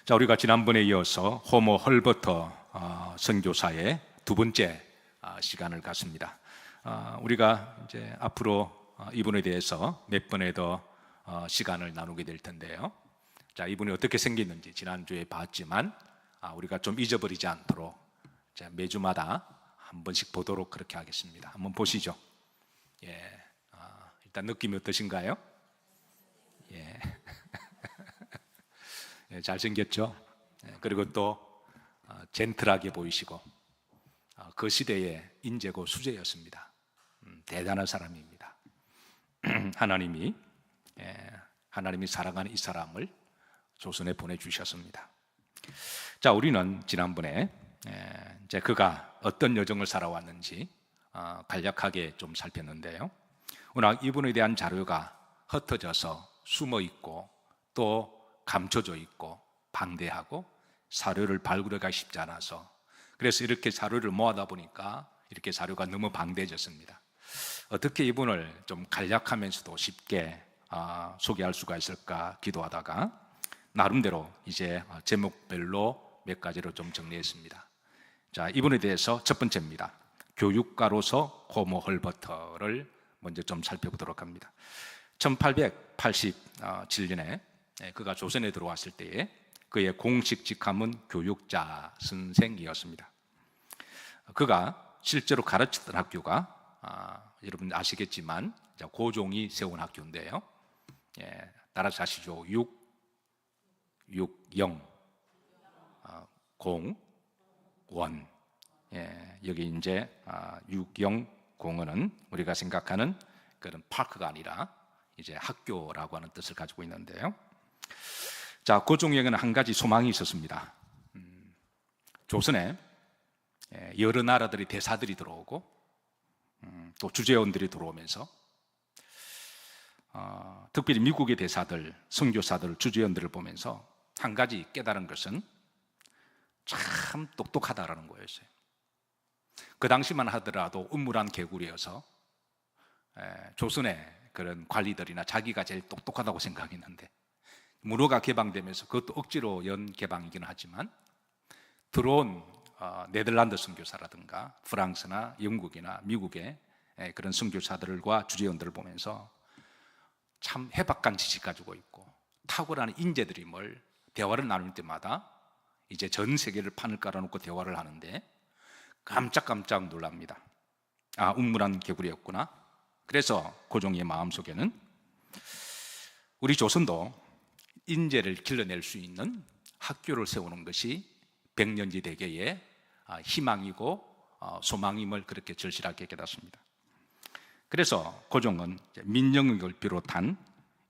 자, 우리가 지난번에 이어서 호모 헐버터 선교사의 두 번째 시간을 갖습니다. 우리가 이제 앞으로 이분에 대해서 몇 번에 더 시간을 나누게 될 텐데요. 자, 이분이 어떻게 생겼는지 지난주에 봤지만 우리가 좀 잊어버리지 않도록 매주마다 한 번씩 보도록 그렇게 하겠습니다. 한번 보시죠. 일단 느낌이 어떠신가요? 잘생겼죠? 그리고 또 젠틀하게 보이시고 그 시대의 인재고 수재였습니다. 대단한 사람입니다. 하나님이 사랑하는 이 사람을 조선에 보내주셨습니다. 자, 우리는 지난번에 이제 그가 어떤 여정을 살아왔는지 간략하게 좀 살폈는데요. 워낙 이분에 대한 자료가 흩어져서 숨어 있고 또 감춰져 있고 방대하고 사료를 발굴하기가 쉽지 않아서, 그래서 이렇게 자료를 모아다 보니까 이렇게 자료가 너무 방대해졌습니다. 어떻게 이분을 좀 간략하면서도 쉽게 소개할 수가 있을까 기도하다가 나름대로 이제 제목별로 몇 가지로 좀 정리했습니다. 자, 이분에 대해서 첫 번째입니다. 교육가로서 호모 헐버터를 먼저 좀 살펴보도록 합니다. 1887년에 그가 조선에 들어왔을 때에 그의 공식 직함은 교육자 선생이었습니다. 그가 실제로 가르쳤던 학교가 여러분 아시겠지만 고종이 세운 학교인데요. 따라서 아시죠? 6영 공원. 여기 이제 6영 공원은 우리가 생각하는 그런 파크가 아니라 이제 학교라고 하는 뜻을 가지고 있는데요. 자, 고종에게는 한 가지 소망이 있었습니다. 조선에 여러 나라들이 대사들이 들어오고 또 주재원들이 들어오면서 특별히 미국의 대사들, 선교사들, 주재원들을 보면서 한 가지 깨달은 것은 참 똑똑하다라는 거였어요. 그 당시만 하더라도 음울한 개구리여서 조선의 그런 관리들이나 자기가 제일 똑똑하다고 생각했는데, 문호가 개방되면서 그것도 억지로 연 개방이긴 하지만 들어온 네덜란드 선교사라든가 프랑스나 영국이나 미국의 그런 선교사들과 주재원들을 보면서 참 해박한 지식 가지고 있고 탁월한 인재들이 대화를 나눌 때마다 이제 전 세계를 판을 깔아놓고 대화를 하는데 깜짝깜짝 놀랍니다. 음물한 개구리였구나. 그래서 고종의 마음속에는 우리 조선도 인재를 길러낼 수 있는 학교를 세우는 것이 백년지 대계의 희망이고 소망임을 그렇게 절실하게 깨닫습니다. 그래서 고종은 민영익을 비롯한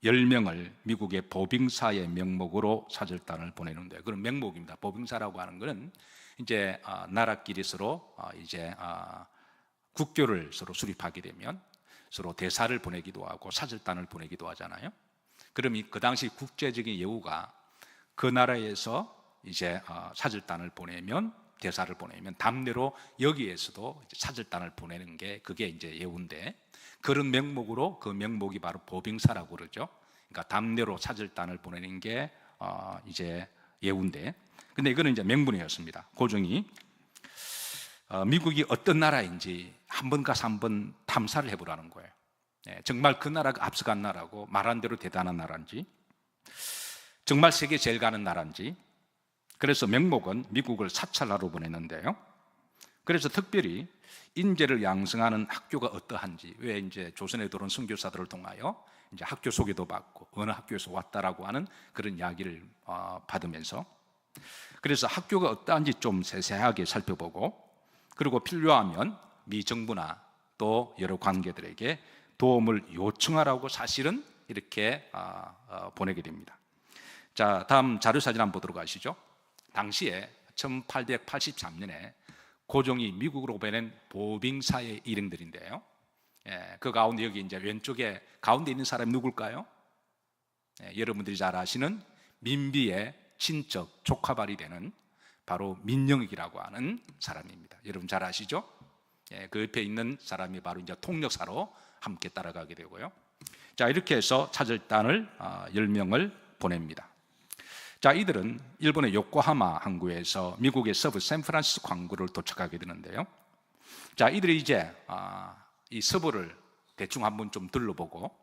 10명을 미국의 보빙사의 명목으로 사절단을 보내는데, 그런 명목입니다. 보빙사라고 하는 것은 이제 나라끼리 서로 이제 국교를 서로 수립하게 되면 서로 대사를 보내기도 하고 사절단을 보내기도 하잖아요. 그럼 그 당시 국제적인 예우가 그 나라에서 이제 사절단을 보내면, 대사를 보내면 답례로 여기에서도 사절단을 보내는 게 그게 이제 예우인데, 그런 명목으로 그 명목이 바로 보빙사라고 그러죠. 그러니까 답례로 사절단을 보내는 게 이제 예우인데, 근데 이거는 이제 명분이었습니다. 고종이 미국이 어떤 나라인지 한번 가서 한번 탐사를 해보라는 거예요. 정말 그 나라가 앞서간 나라고 말한 대로 대단한 나라인지, 정말 세계 제일 가는 나라인지. 그래서 명목은 미국을 사찰하러 보냈는데요. 그래서 특별히 인재를 양성하는 학교가 어떠한지, 왜 이제 조선에 들어온 선교사들을 통하여 이제 학교 소개도 받고 어느 학교에서 왔다라고 하는 그런 이야기를 받으면서, 그래서 학교가 어떠한지 좀 세세하게 살펴보고, 그리고 필요하면 미 정부나 또 여러 관계들에게 도움을 요청하라고 사실은 이렇게 보내게 됩니다. 자, 다음 자료사진 한번 보도록 하시죠. 당시에 1883년에 고종이 미국으로 보낸 보빙사의 일행들인데요. 그 가운데 여기 이제 왼쪽에 가운데 있는 사람이 누굴까요? 여러분들이 잘 아시는 민비의 친척 조카발이 되는 바로 민영익이라고 하는 사람입니다. 여러분 잘 아시죠? 그 옆에 있는 사람이 바로 이제 통역사로 함께 따라가게 되고요. 자, 이렇게 해서 사절단을 10명을 보냅니다. 자, 이들은 일본의 요코하마 항구에서 미국의 서부 샌프란시스코 항구를 도착하게 되는데요. 자, 이들이 이제 이 서부를 대충 한번 좀 둘러보고,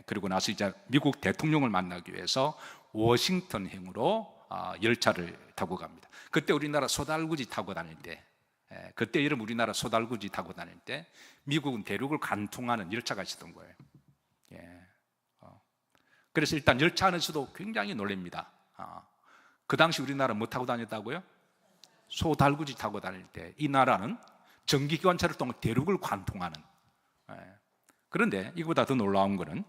그리고 나서 이제 미국 대통령을 만나기 위해서 워싱턴행으로 열차를 타고 갑니다. 그때 우리나라 소달구지 타고 다닐 때, 그때 이름 우리나라 소달구지 타고 다닐 때 미국은 대륙을 관통하는 열차가 있었던 거예요. 그래서 일단 열차 안에서도 굉장히 놀랍니다. 그 당시 우리나라 뭐 타고 다녔다고요? 소달구지 타고 다닐 때 이 나라는 전기기관차를 통해 대륙을 관통하는. 그런데 이거보다 더 놀라운 거는,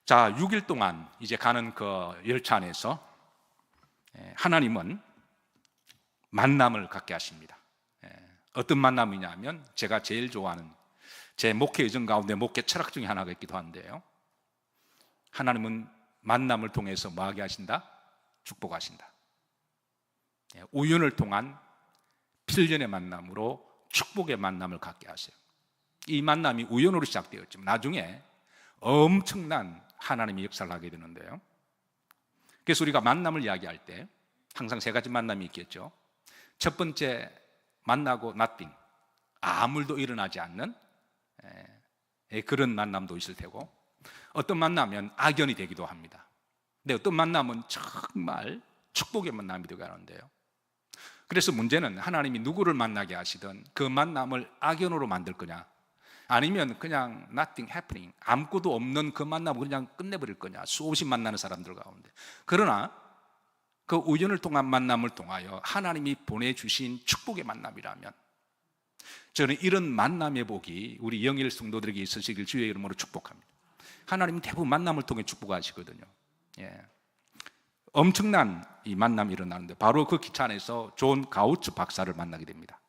자, 6일 동안 이제 가는 그 열차 안에서 하나님은 만남을 갖게 하십니다. 어떤 만남이냐면 제가 제일 좋아하는 제 목회 여정 가운데 목회 철학 중에 하나가 있기도 한데요. 하나님은 만남을 통해서 뭐 하게 하신다? 축복하신다. 우연을 통한 필연의 만남으로 축복의 만남을 갖게 하세요. 이 만남이 우연으로 시작되었지만 나중에 엄청난 하나님의 역사를 하게 되는데요. 그래서 우리가 만남을 이야기할 때 항상 세 가지 만남이 있겠죠. 첫 번째, 만나고 nothing, 아무 일도 일어나지 않는 그런 만남도 있을 테고, 어떤 만나면 악연이 되기도 합니다. 근데 어떤 만남은 정말 축복의 만남이 되게 하는데요. 그래서 문제는 하나님이 누구를 만나게 하시든 그 만남을 악연으로 만들 거냐, 아니면 그냥 nothing happening, 아무것도 없는 그 만남을 그냥 끝내버릴 거냐, 수없이 만나는 사람들 가운데. 그러나 그 우연을 통한 만남을 통하여 하나님이 보내주신 축복의 만남이라면, 저는 이런 만남의 복이 우리 영일 성도들에게 있으시길 주의 이름으로 축복합니다. 하나님은 대부분 만남을 통해 축복하시거든요. 엄청난 이 만남이 일어나는데, 바로 그 기차 안에서 존 가우츠 박사를 만나게 됩니다.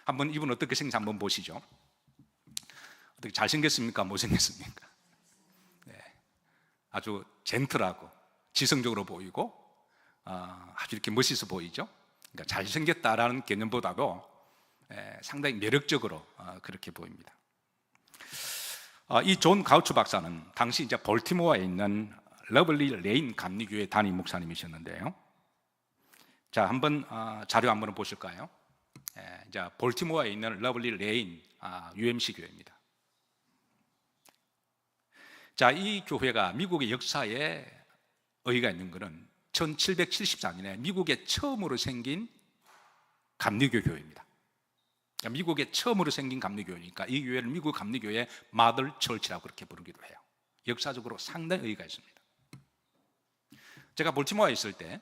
한번 이분 어떻게 생긴지 한번 보시죠. 어떻게 잘생겼습니까? 못생겼습니까? 아주 젠틀하고 지성적으로 보이고 아주 이렇게 멋있어 보이죠. 그러니까 잘생겼다라는 개념보다도 상당히 매력적으로 그렇게 보입니다. 이 존 가우츠 박사는 당시 이제 볼티모어에 있는 러블리 레인 감리교회 담임 목사님이셨는데요. 자, 한번 자료 한번 보실까요? 자, 볼티모어에 있는 러블리 레인 UMC 교회입니다. 자, 이 교회가 미국의 역사에 의의가 있는 것은 1774년에 미국에 처음으로 생긴 감리교 교회입니다. 미국에 처음으로 생긴 감리교회니까 이 교회를 미국 감리교회의 마더 철치라고 그렇게 부르기도 해요. 역사적으로 상당히 의의가 있습니다. 제가 볼티모어에 있을 때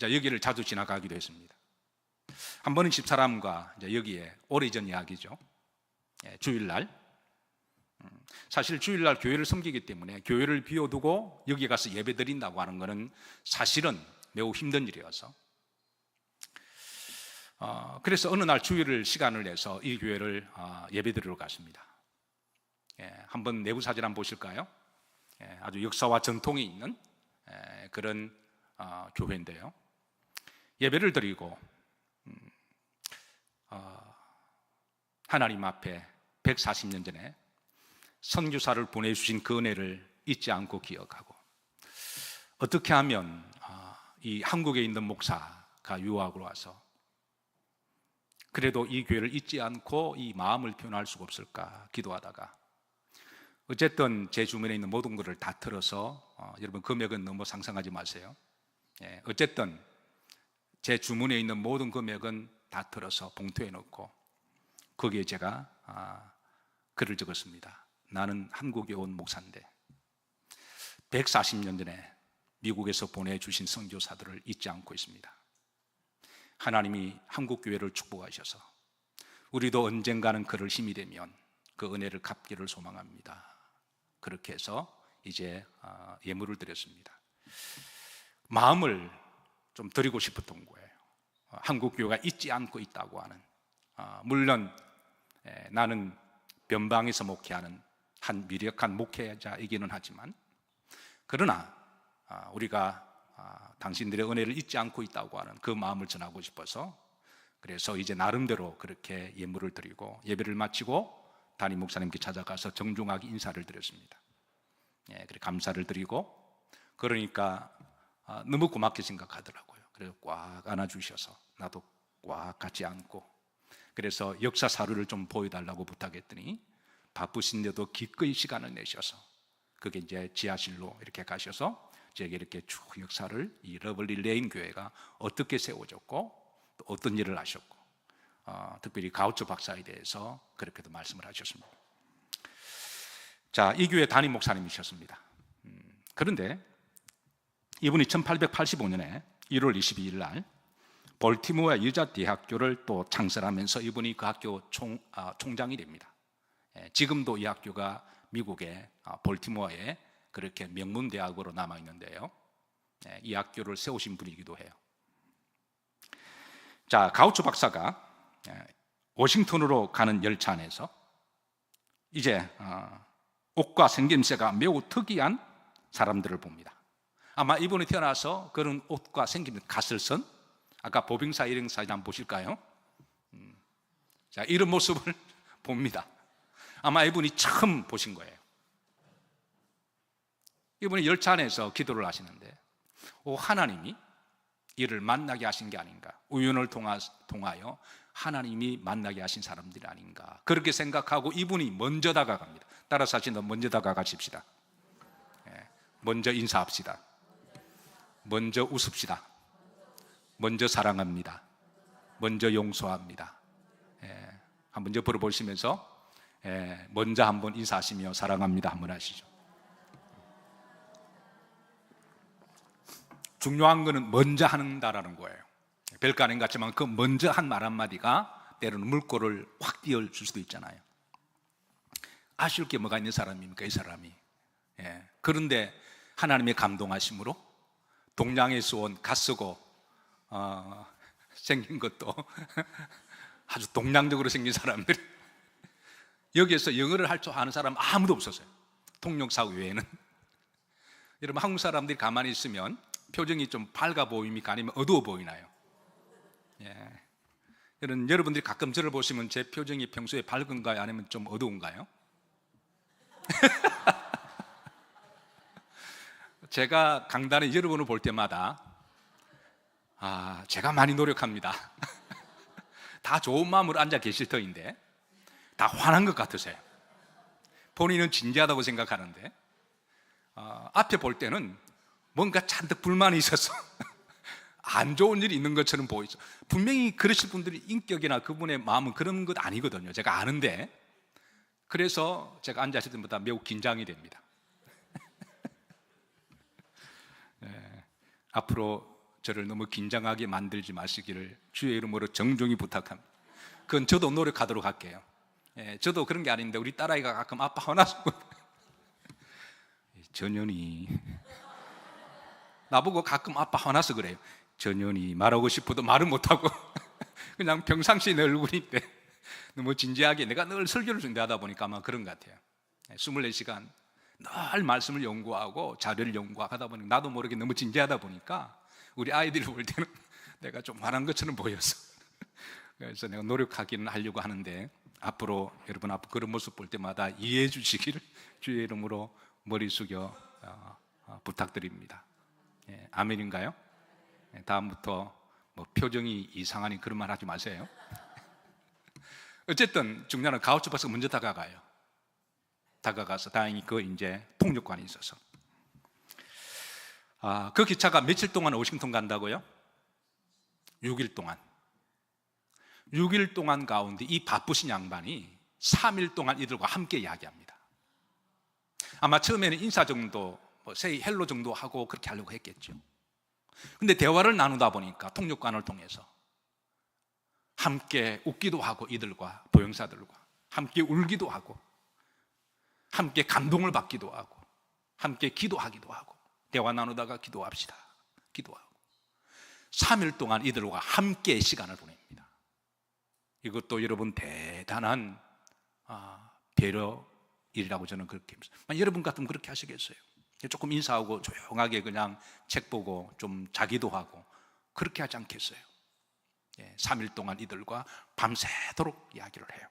여기를 자주 지나가기도 했습니다. 한 번은 집사람과 여기에 오래전 이야기죠. 주일날, 사실 주일날 교회를 섬기기 때문에 교회를 비워두고 여기 가서 예배 드린다고 하는 것은 사실은 매우 힘든 일이어서, 그래서 어느 날 주일을 시간을 내서 이 교회를 예배 드리러 갔습니다. 한번 내부 사진 한번 보실까요? 아주 역사와 전통이 있는 그런 교회인데요. 예배를 드리고 하나님 앞에 140년 전에 선교사를 보내주신 그 은혜를 잊지 않고 기억하고, 어떻게 하면 이 한국에 있는 목사가 유학을 와서 그래도 이 교회를 잊지 않고 이 마음을 표현할 수가 없을까 기도하다가, 어쨌든 제 주변에 있는 모든 것을 다 털어서, 여러분 금액은 너무 상상하지 마세요. 어쨌든 제 주문에 있는 모든 금액은 다 털어서 봉투에 넣고 거기에 제가 글을 적었습니다. 나는 한국에 온 목사인데 140년 전에 미국에서 보내주신 선교사들을 잊지 않고 있습니다. 하나님이 한국교회를 축복하셔서 우리도 언젠가는 그를 힘이 되면 그 은혜를 갚기를 소망합니다. 그렇게 해서 이제 예물을 드렸습니다. 마음을 좀 드리고 싶었던 거예요. 한국교회가 잊지 않고 있다고 하는, 물론 나는 변방에서 목회하는 한 미력한 목회자이기는 하지만, 그러나 우리가 당신들의 은혜를 잊지 않고 있다고 하는 그 마음을 전하고 싶어서, 그래서 이제 나름대로 그렇게 예물을 드리고 예배를 마치고 담임 목사님께 찾아가서 정중하게 인사를 드렸습니다. 그래 감사를 드리고, 그러니까 너무 고맙게 생각하더라고요. 그래서 꽉 안아주셔서 나도 꽉 같이 안고, 그래서 역사 사료를 좀 보여달라고 부탁했더니 바쁘신데도 기꺼이 시간을 내셔서, 그게 이제 지하실로 이렇게 가셔서 저에게 이렇게 쭉 역사를, 이 러블리 레인 교회가 어떻게 세워졌고 또 어떤 일을 하셨고, 특별히 가우처 박사에 대해서 그렇게도 말씀을 하셨습니다. 자, 이 교회 담임 목사님이셨습니다. 그런데 이분이 1885년에 1월 22일 날 볼티모어 여자대학교를 또 창설하면서 이분이 그 학교 총장이 됩니다. 지금도 이 학교가 미국의 볼티모어에 그렇게 명문대학으로 남아있는데요, 이 학교를 세우신 분이기도 해요. 자, 가우처 박사가 워싱턴으로 가는 열차 안에서 이제 옷과 생김새가 매우 특이한 사람들을 봅니다. 아마 이분이 태어나서 그런 옷과 생김새, 가슬선, 아까 보빙사 일행사진 한번 보실까요? 자, 이런 모습을 봅니다. 아마 이분이 처음 보신 거예요. 이분이 열차 안에서 기도를 하시는데 하나님이 이를 만나게 하신 게 아닌가, 우연을 통하여 하나님이 만나게 하신 사람들이 아닌가, 그렇게 생각하고 이분이 먼저 다가갑니다. 따라서 하신다. 먼저 다가가십시다. 먼저 인사합시다. 먼저 웃읍시다. 먼저 사랑합니다. 먼저 용서합니다. 한번 옆으로 보시면서 먼저 한번 인사하시며 사랑합니다 한번 하시죠. 중요한 거는 먼저 한다라는 거예요. 별거 아닌 것 같지만 그 먼저 한 말 한마디가 때로는 물꼬를 확 띄워줄 수도 있잖아요. 아쉬울 게 뭐가 있는 사람입니까, 이 사람이? 그런데 하나님의 감동하심으로 동양에서 온 갓쓰고 생긴 것도 아주 동양적으로 생긴 사람들, 여기에서 영어를 할 줄 아는 사람 아무도 없었어요. 통역사 외에는. 여러분, 한국 사람들이 가만히 있으면 표정이 좀 밝아 보입니까? 아니면 어두워 보이나요? 여러분들이 가끔 저를 보시면 제 표정이 평소에 밝은가요? 아니면 좀 어두운가요? 제가 강단에 여러분을 볼 때마다 제가 많이 노력합니다. 다 좋은 마음으로 앉아 계실 터인데 다 화난 것 같으세요. 본인은 진지하다고 생각하는데 앞에 볼 때는 뭔가 잔뜩 불만이 있어서 안 좋은 일이 있는 것처럼 보이죠. 분명히 그러실 분들이 인격이나 그분의 마음은 그런 것 아니거든요. 제가 아는데. 그래서 제가 앉았을 때마다 매우 긴장이 됩니다. 앞으로 저를 너무 긴장하게 만들지 마시기를 주의 이름으로 정중히 부탁합니다. 그건 저도 노력하도록 할게요. 저도 그런 게 아닌데 우리 딸아이가 가끔 아빠 화나서 전현이 나보고 가끔 아빠 화나서 그래요. 전현이 말하고 싶어도 말을 못하고 그냥 평상시 내 얼굴인데 너무 진지하게 내가 늘 설교를 준비하다 보니까 아마 그런 것 같아요. 24시간 늘 말씀을 연구하고 자료를 연구하다 보니까 나도 모르게 너무 진지하다 보니까 우리 아이들이 볼 때는 내가 좀 화난 것처럼 보여서 그래서 내가 노력하기는 하려고 하는데 앞으로 여러분 앞으로 그런 모습 볼 때마다 이해해 주시기를 주의 이름으로 머리 숙여 부탁드립니다. 아멘인가요? 다음부터 뭐 표정이 이상하니 그런 말 하지 마세요. 어쨌든 중요한 가우처 박사가 먼저 다가가요. 다가가서 다행히 그 이제 통역관이 있어서 그 기차가 며칠 동안 워싱턴 간다고요? 6일 동안. 6일 동안 가운데 이 바쁘신 양반이 3일 동안 이들과 함께 이야기합니다. 아마 처음에는 인사 정도, 세이 헬로 정도 하고 그렇게 하려고 했겠죠. 근데 대화를 나누다 보니까 통역관을 통해서 함께 웃기도 하고 이들과 보행사들과 함께 울기도 하고 함께 감동을 받기도 하고 함께 기도하기도 하고 대화 나누다가 기도합시다. 기도하고 3일 동안 이들과 함께 시간을 보냅니다. 이것도 여러분 대단한 배려일이라고 저는 그렇게 믿습니다. 여러분 같으면 그렇게 하시겠어요? 조금 인사하고 조용하게 그냥 책 보고 좀 자기도 하고 그렇게 하지 않겠어요? 3일 동안 이들과 밤새도록 이야기를 해요.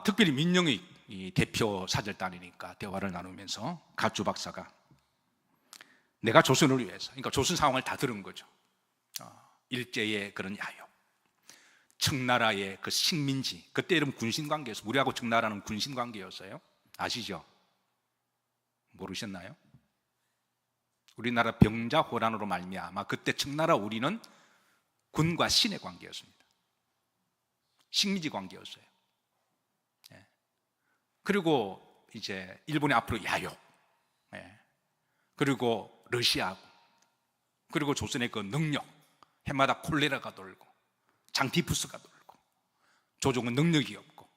특별히 민영의 이 대표 사절단이니까 대화를 나누면서 가주 박사가 내가 조선을 위해서, 그러니까 조선 상황을 다 들은 거죠. 일제의 그런 야욕, 청나라의 그 식민지, 그때 이름 군신관계였어요. 우리하고 청나라는 군신관계였어요. 아시죠? 모르셨나요? 우리나라 병자호란으로 말미암아 그때 청나라 우리는 군과 신의 관계였습니다. 식민지 관계였어요. 그리고 이제 일본이 앞으로 야욕, 그리고 러시아하고, 그리고 조선의 그 능력, 해마다 콜레라가 돌고 장티푸스가 돌고 조정은 능력이 없고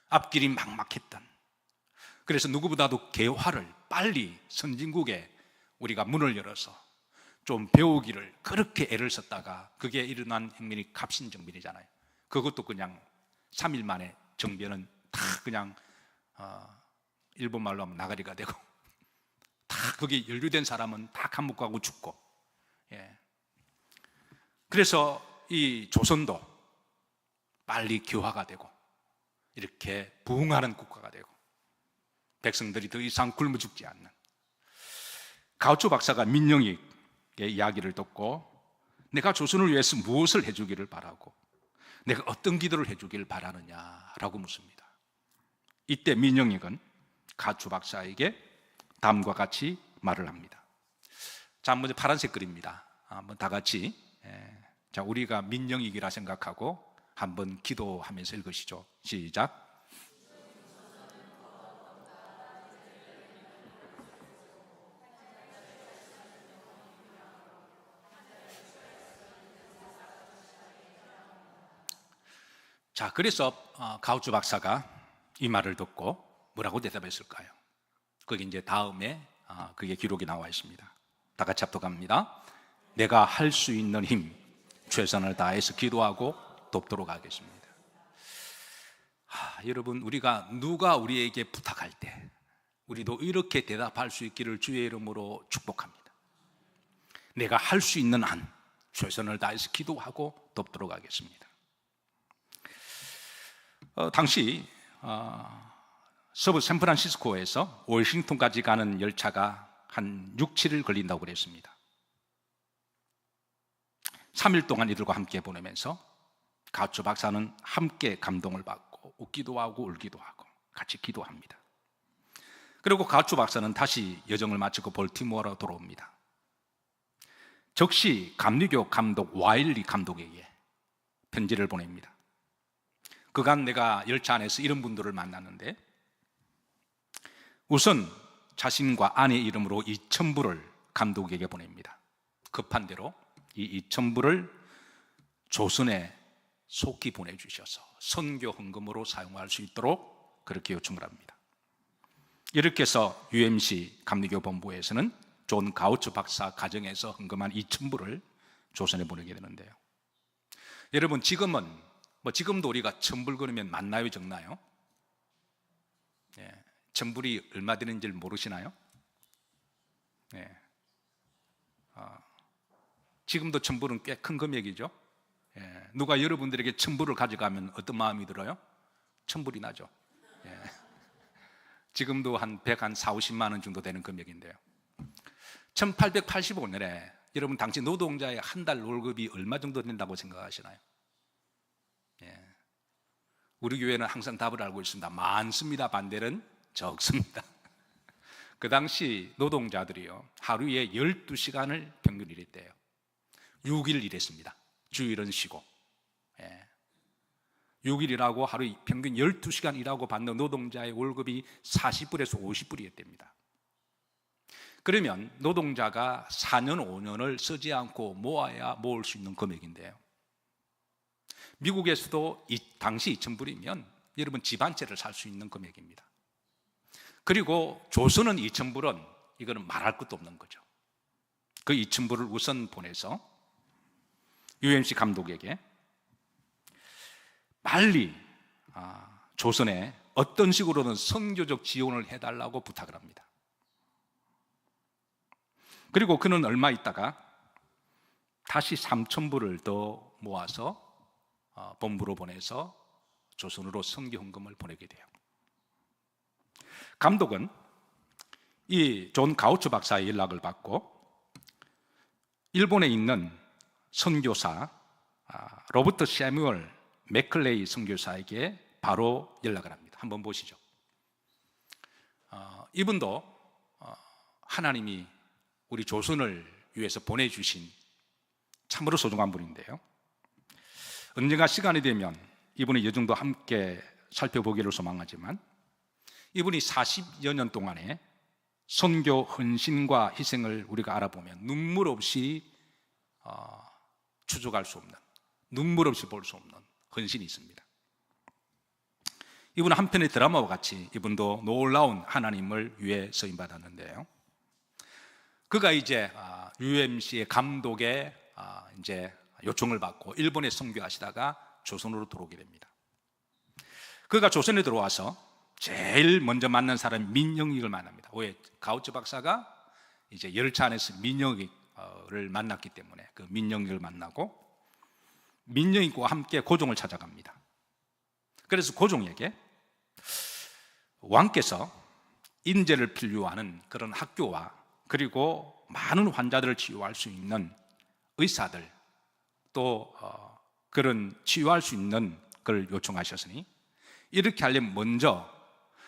앞길이 막막했던, 그래서 누구보다도 개화를 빨리 선진국에 우리가 문을 열어서 좀 배우기를 그렇게 애를 썼다가 그게 일어난 혁명이 갑신정변이잖아요. 그것도 그냥 3일 만에 정변은 다 그냥 일본 말로 하면 나가리가 되고, 다 거기에 연루된 사람은 다 감옥 가고 죽고. 그래서 이 조선도 빨리 교화가 되고 이렇게 부흥하는 국가가 되고 백성들이 더 이상 굶어 죽지 않는. 가우초 박사가 민영익의 이야기를 듣고 내가 조선을 위해서 무엇을 해주기를 바라고 내가 어떤 기도를 해주기를 바라느냐라고 묻습니다. 이때 민영익은 가우초 박사에게 다음과 같이 말을 합니다. 자, 먼저 파란색 글입니다. 한번 다 같이, 자, 우리가 민영익이라 생각하고 한번 기도하면서 읽으시죠. 시작. 자, 그래서 가우초 박사가 이 말을 듣고 뭐라고 대답했을까요? 거기 이제 다음에 그게 기록이 나와 있습니다. 다 같이 합독합니다. 내가 할 수 있는 힘, 최선을 다해서 기도하고 돕도록 하겠습니다. 여러분, 우리가 누가 우리에게 부탁할 때 우리도 이렇게 대답할 수 있기를 주의 이름으로 축복합니다. 내가 할 수 있는 한 최선을 다해서 기도하고 돕도록 하겠습니다. 당시 서부 샌프란시스코에서 워싱턴까지 가는 열차가 한 6, 7일 걸린다고 그랬습니다. 3일 동안 이들과 함께 보내면서 가우초 박사는 함께 감동을 받고 웃기도 하고 울기도 하고 같이 기도합니다. 그리고 가우초 박사는 다시 여정을 마치고 볼티모어로 돌아옵니다. 즉시 감리교 감독 와일리 감독에게 편지를 보냅니다. 그간 내가 열차 안에서 이런 분들을 만났는데, 우선 자신과 아내 이름으로 2,000불을 감독에게 보냅니다. 급한 대로 이 2,000불을 조선에 속히 보내주셔서 선교 헌금으로 사용할 수 있도록 그렇게 요청을 합니다. 이렇게 해서 UMC 감리교 본부에서는 존 가우초 박사 가정에서 헌금한 2,000불을 조선에 보내게 되는데요. 여러분, 지금도 우리가 1,000불 그러면 많나요, 적나요? 1,000불이 얼마 되는지 모르시나요? 지금도 1,000불은 꽤 큰 금액이죠. 누가 여러분들에게 1,000불을 가져가면 어떤 마음이 들어요? 1,000불이 나죠. 지금도 한 140, 50만 원 정도 되는 금액인데요. 1885년에 여러분 당시 노동자의 한 달 월급이 얼마 정도 된다고 생각하시나요? 우리 교회는 항상 답을 알고 있습니다. 많습니다. 반대는 적습니다. 그 당시 노동자들이요, 하루에 12시간을 평균 일했대요. 6일 일했습니다. 주일은 쉬고. 6일 일하고 하루에 평균 12시간 일하고 받는 노동자의 월급이 40불에서 50불이었답니다. 그러면 노동자가 4년, 5년을 쓰지 않고 모아야 모을 수 있는 금액인데요. 미국에서도 당시 2,000불이면 여러분 집 한 채를 살 수 있는 금액입니다. 그리고 조선은 2,000불은 이거는 말할 것도 없는 거죠. 그 2,000불을 우선 보내서 UMC 감독에게 빨리 조선에 어떤 식으로든 선교적 지원을 해달라고 부탁을 합니다. 그리고 그는 얼마 있다가 다시 3,000불을 더 모아서 본부로 보내서 조선으로 선교 헌금을 보내게 돼요. 감독은 이 존 가우초 박사의 연락을 받고 일본에 있는 선교사 로버트 새뮤얼 맥클레이 선교사에게 바로 연락을 합니다. 한번 보시죠. 이분도 하나님이 우리 조선을 위해서 보내주신 참으로 소중한 분인데요, 언젠가 시간이 되면 이분의 여정도 함께 살펴보기를 소망하지만, 이분이 40여 년 동안의 선교 헌신과 희생을 우리가 알아보면 눈물 없이 추적할 수 없는, 눈물 없이 볼 수 없는 헌신이 있습니다. 이분은 한편의 드라마와 같이 이분도 놀라운 하나님을 위해 쓰임받았는데요, 그가 이제 UMC의 감독의 이제 요청을 받고 일본에 선교하시다가 조선으로 들어오게 됩니다. 그가 조선에 들어와서 제일 먼저 만난 사람이 민영익을 만납니다. 왜? 가우초 박사가 이제 열차 안에서 민영익을 만났기 때문에 그 민영익을 만나고 민영익과 함께 고종을 찾아갑니다. 그래서 고종에게 왕께서 인재를 필요하는 그런 학교와 그리고 많은 환자들을 치유할 수 있는 의사들, 또 그런 치유할 수 있는 걸 요청하셨으니 이렇게 하려면 먼저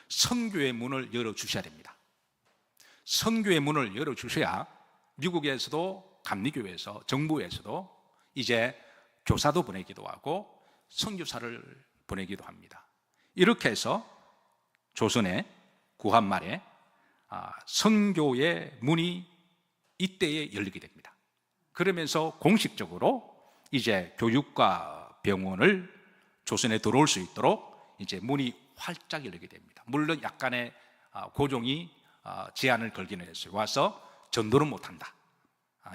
선교의 문을 열어주셔야 됩니다. 선교의 문을 열어주셔야 미국에서도 감리교회에서, 정부에서도 이제 교사도 보내기도 하고 선교사를 보내기도 합니다. 이렇게 해서 조선의 구한 말에 선교의 문이 이때에 열리게 됩니다. 그러면서 공식적으로 이제 교육과 병원을 조선에 들어올 수 있도록 이제 문이 활짝 열리게 됩니다. 물론 약간의 고종이 제한을 걸기는 했어요. 와서 전도는 못한다,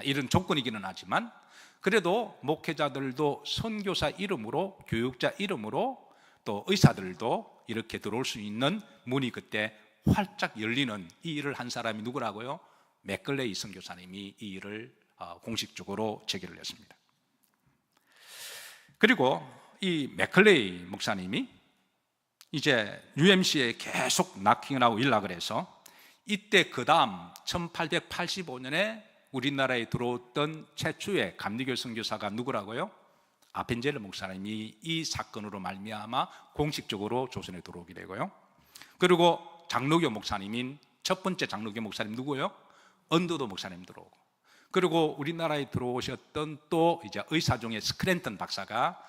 이런 조건이기는 하지만 그래도 목회자들도 선교사 이름으로, 교육자 이름으로, 또 의사들도 이렇게 들어올 수 있는 문이 그때 활짝 열리는 이 일을 한 사람이 누구라고요? 맥클레이 선교사님이 이 일을 공식적으로 제기를 했습니다. 그리고 이 맥클레이 목사님이 이제 UMC에 계속 낙킹하고 연락을 해서 이때 그 다음 1885년에 우리나라에 들어왔던 최초의 감리교 선교사가 누구라고요? 아펜젤르 목사님이 이 사건으로 말미암아 공식적으로 조선에 들어오게 되고요, 그리고 장로교 목사님인 첫 번째 장로교 목사님 누구요? 언더도 목사님 들어오고, 그리고 우리나라에 들어오셨던 또 이제 의사 중에 스크랜턴 박사가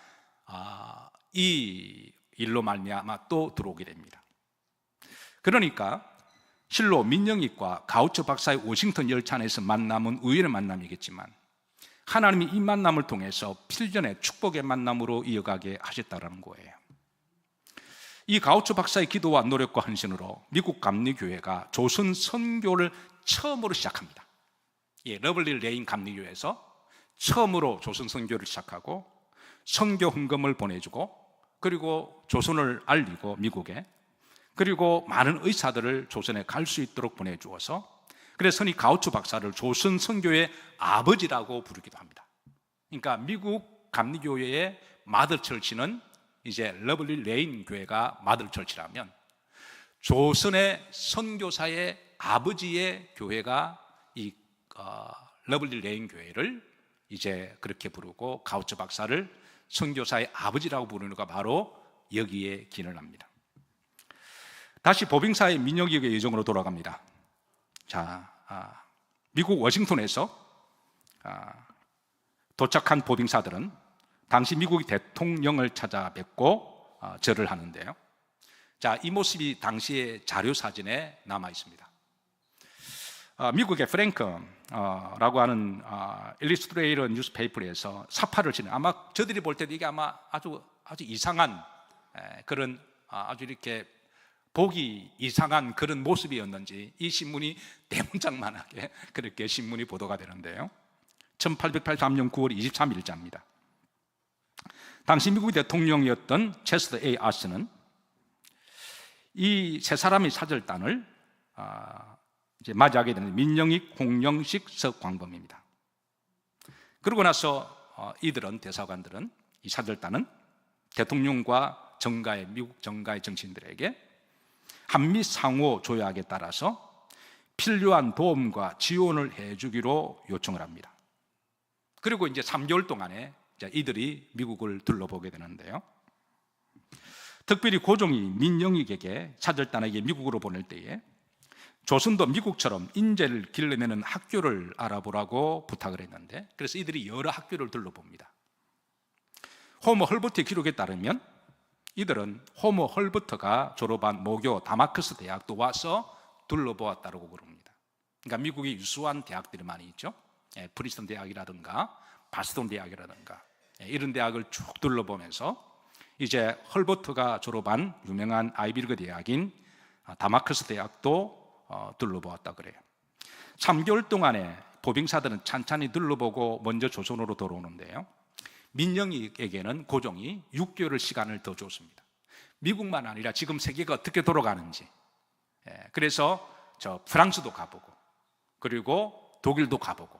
이 일로 말미암아 또 들어오게 됩니다. 그러니까 실로 민영익과 가우초 박사의 워싱턴 열차 안에서 만남은 우연의 만남이겠지만 하나님이 이 만남을 통해서 필전의 축복의 만남으로 이어가게 하셨다는 거예요. 이 가우초 박사의 기도와 노력과 헌신으로 미국 감리교회가 조선 선교를 처음으로 시작합니다. 러블리 레인 감리교회에서 처음으로 조선 선교를 시작하고 선교 헌금을 보내주고, 그리고 조선을 알리고 미국에, 그리고 많은 의사들을 조선에 갈 수 있도록 보내주어서, 그래서 이 가우초 박사를 조선 선교의 아버지라고 부르기도 합니다. 그러니까 미국 감리교회의 마더처치는 이제 러블리 레인 교회가 마더처치라면 조선의 선교사의 아버지의 교회가 이 러블리 레인 교회를 이제 그렇게 부르고 가우초 박사를 선교사의 아버지라고 부르는가 바로 여기에 기인을 합니다. 다시 보빙사의 민영익의 여정으로 돌아갑니다. 자, 미국 워싱턴에서 도착한 보빙사들은 당시 미국의 대통령을 찾아뵙고 절을 하는데요. 자, 이 모습이 당시의 자료 사진에 남아 있습니다. 미국의 프랭크라고 하는 일리스트레이터 뉴스페이퍼에서 사파를 치는, 아마 저들이 볼 때도 이게 아마 아주 이상한 그런 아주 이렇게 보기 이상한 그런 모습이었는지 이 신문이 대문짝만하게 그렇게 신문이 보도가 되는데요, 1883년 9월 23일자입니다. 당시 미국 대통령이었던 체스터 A. 아스는 이 세 사람의 사절단을 이제 맞이하게 되는 민영익, 홍영식, 석광범입니다. 그러고 나서 이들은, 대사관들은, 이 사절단은 대통령과 정가의, 미국 정가의 정치인들에게 한미 상호 조약에 따라서 필요한 도움과 지원을 해주기로 요청을 합니다. 그리고 이제 3개월 동안에 이들이 미국을 둘러보게 되는데요. 특별히 고종이 민영익에게 차절단에게 미국으로 보낼 때에 조선도 미국처럼 인재를 길러내는 학교를 알아보라고 부탁을 했는데, 그래서 이들이 여러 학교를 둘러봅니다. 호머 헐버트의 기록에 따르면 이들은 호머 헐버트가 졸업한 모교 다마커스 대학도 와서 둘러보았다고 그럽니다. 그러니까 미국의 유수한 대학들이 많이 있죠. 프린스턴 대학이라든가 바스톤 대학이라든가 이런 대학을 쭉 둘러보면서 이제 헐버트가 졸업한 유명한 아이비리그 대학인 다마커스 대학도 둘러보았다 그래요. 3개월 동안에 보병사들은 찬찬히 둘러보고 먼저 조선으로 돌아오는데요. 민영익에게는 고종이 6개월의 시간을 더 줬습니다. 미국만 아니라 지금 세계가 어떻게 돌아가는지, 그래서 프랑스도 가보고 그리고 독일도 가보고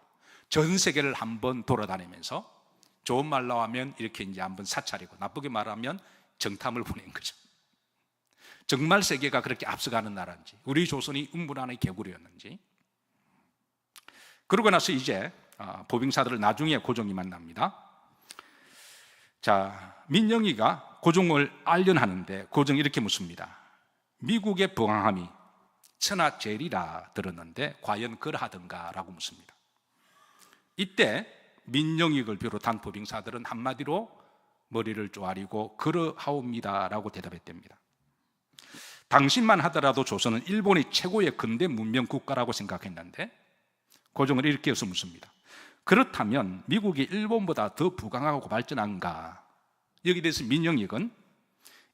전 세계를 한번 돌아다니면서 좋은 말로 하면 이렇게 이제 한번 사찰이고 나쁘게 말하면 정탐을 보낸 거죠. 정말 세계가 그렇게 앞서가는 나라인지, 우리 조선이 음부란의 개구리였는지. 그러고 나서 이제 보병사들을 나중에 고종이 만납니다. 자, 민영이가 고종을 알련하는데 고종이 이렇게 묻습니다. 미국의 부강함이 천하제일이라 들었는데 과연 그러하던가 라고 묻습니다. 이때 민영익을 비롯한 보병사들은 한마디로 머리를 쪼아리고 그러하옵니다 라고 대답했답니다. 당신만 하더라도 조선은 일본이 최고의 근대 문명 국가라고 생각했는데 고종은 이렇게 해서 묻습니다. 그렇다면 미국이 일본보다 더 부강하고 발전한가? 여기에 대해서 민영익은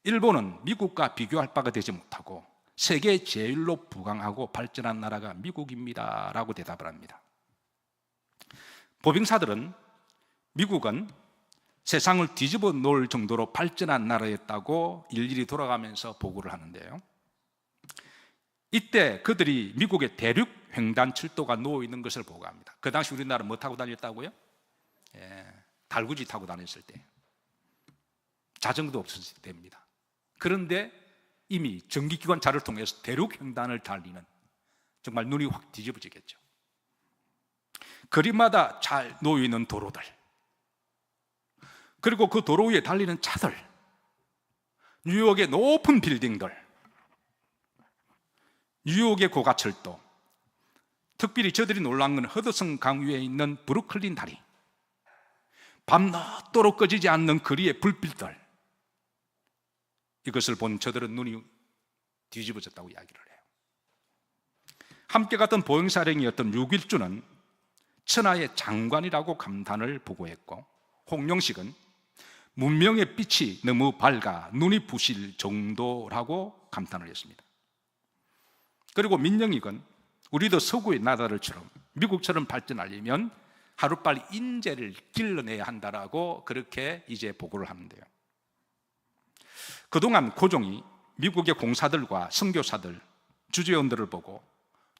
일본은 미국과 비교할 바가 되지 못하고 세계 제일로 부강하고 발전한 나라가 미국입니다 라고 대답을 합니다. 보병사들은 미국은 세상을 뒤집어 놓을 정도로 발전한 나라였다고 일일이 돌아가면서 보고를 하는데요. 이때 그들이 미국의 대륙 횡단 철도가 놓여 있는 것을 보고합니다. 그 당시 우리나라 뭐 타고 다녔다고요? 달구지 타고 다녔을 때, 자전거도 없었을 때입니다. 그런데 이미 전기기관차를 통해서 대륙 횡단을 달리는, 정말 눈이 확 뒤집어지겠죠. 거리마다 잘 놓여 있는 도로들, 그리고 그 도로 위에 달리는 차들, 뉴욕의 높은 빌딩들, 뉴욕의 고가철도, 특별히 저들이 놀란 건 허드슨 강 위에 있는 브루클린 다리, 밤낮도록 꺼지지 않는 거리의 불빛들, 이것을 본 저들은 눈이 뒤집어졌다고 이야기를 해요. 함께 갔던 보행사령이었던 류길주는 천하의 장관이라고 감탄을 보고했고, 홍용식은 문명의 빛이 너무 밝아 눈이 부실 정도라고 감탄을 했습니다. 그리고 민영익은 우리도 서구의 나라들처럼 미국처럼 발전하려면 하루빨리 인재를 길러내야 한다라고 그렇게 이제 보고를 하는데요. 그동안 고종이 미국의 공사들과 선교사들, 주재원들을 보고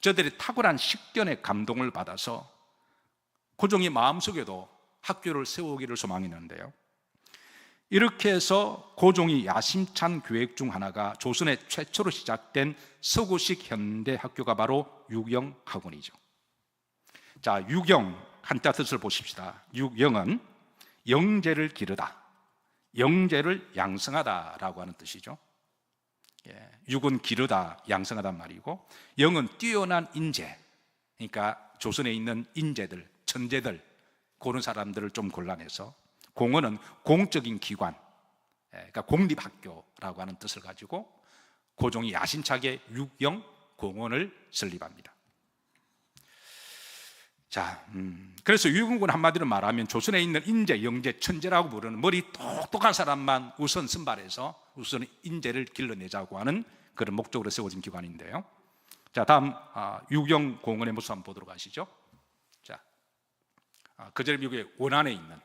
저들의 탁월한 식견에 감동을 받아서 고종이 마음속에도 학교를 세우기를 소망했는데요. 이렇게 해서 고종이 야심찬 계획 중 하나가 조선의 최초로 시작된 서구식 현대 학교가 바로 유경학원이죠. 자, 유경 한자 뜻을 보십시다. 유경은 영재를 기르다, 영재를 양성하다라고 하는 뜻이죠. 육은 기르다, 양성하단 말이고, 영은 뛰어난 인재, 그러니까 조선에 있는 인재들, 천재들, 그런 사람들을 좀 골라내서, 공원은 공적인 기관, 그러니까 공립학교라고 하는 뜻을 가지고 고종이 야심차게 육경 공원을 설립합니다. 자, 그래서 유경군 한마디로 말하면 조선에 있는 인재, 영재, 천재라고 부르는 머리 똑똑한 사람만 우선 선발해서 우선 인재를 길러내자고 하는 그런 목적으로 세워진 기관인데요. 자, 다음 유경 공원의 모습 한번 보도록 하시죠. 자, 그저 미국의 원안에 있는,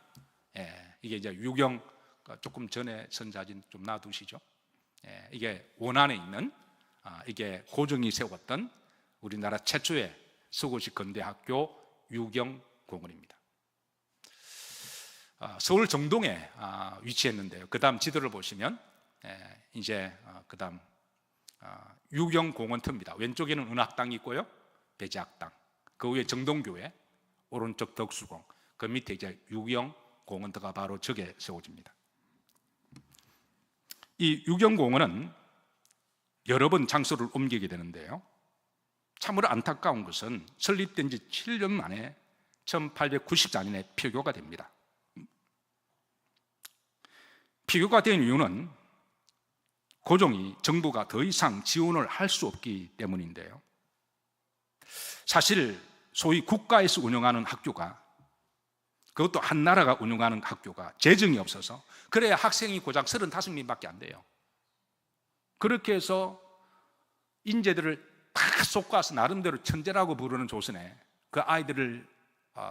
이게 이제 유경 조금 전에 선사진 좀 놔두시죠. 이게 원안에 있는, 이게 고종이 세웠던 우리나라 최초의 서구식 건대학교 유경공원입니다. 서울 정동에 위치했는데요. 그 다음 지도를 보시면 이제 그 다음 유경공원 터입니다. 왼쪽에는 은학당이 있고요, 배제학당, 그 위에 정동교회, 오른쪽 덕수궁, 그 밑에 이제 유경공원터가 바로 저게 세워집니다. 이 유경공원은 여러 번 장소를 옮기게 되는데요, 참으로 안타까운 것은 설립된 지 7년 만에 1894년에 폐교가 됩니다. 폐교가 된 이유는 고종이 정부가 더 이상 지원을 할 수 없기 때문인데요, 사실 소위 국가에서 운영하는 학교가, 그것도 한 나라가 운영하는 학교가 재정이 없어서, 그래야 학생이 고작 35명밖에 안 돼요. 그렇게 해서 인재들을 다 솎아서 나름대로 천재라고 부르는 조선에 그 아이들을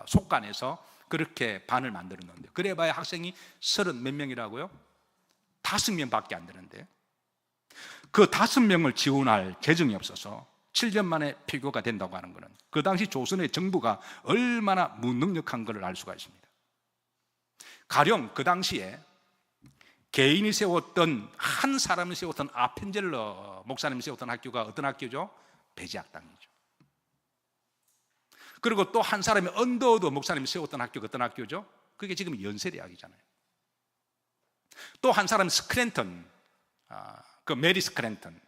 속간해서 그렇게 반을 만들었는데, 그래봐야 학생이 30 몇 명이라고요? 5명밖에 안 되는데, 그 5명을 지원할 재정이 없어서 7년 만에 폐교가 된다고 하는 것은 그 당시 조선의 정부가 얼마나 무능력한 것을 알 수가 있습니다. 가령 그 당시에 개인이 세웠던, 한 사람이 세웠던 아펜젤러 목사님이 세웠던 학교가 어떤 학교죠? 배제학당이죠. 그리고 또 한 사람이 언더우드 목사님이 세웠던 학교가 어떤 학교죠? 그게 지금 연세대학이잖아요. 또 한 사람은 스크랜턴, 그 메리 스크랜턴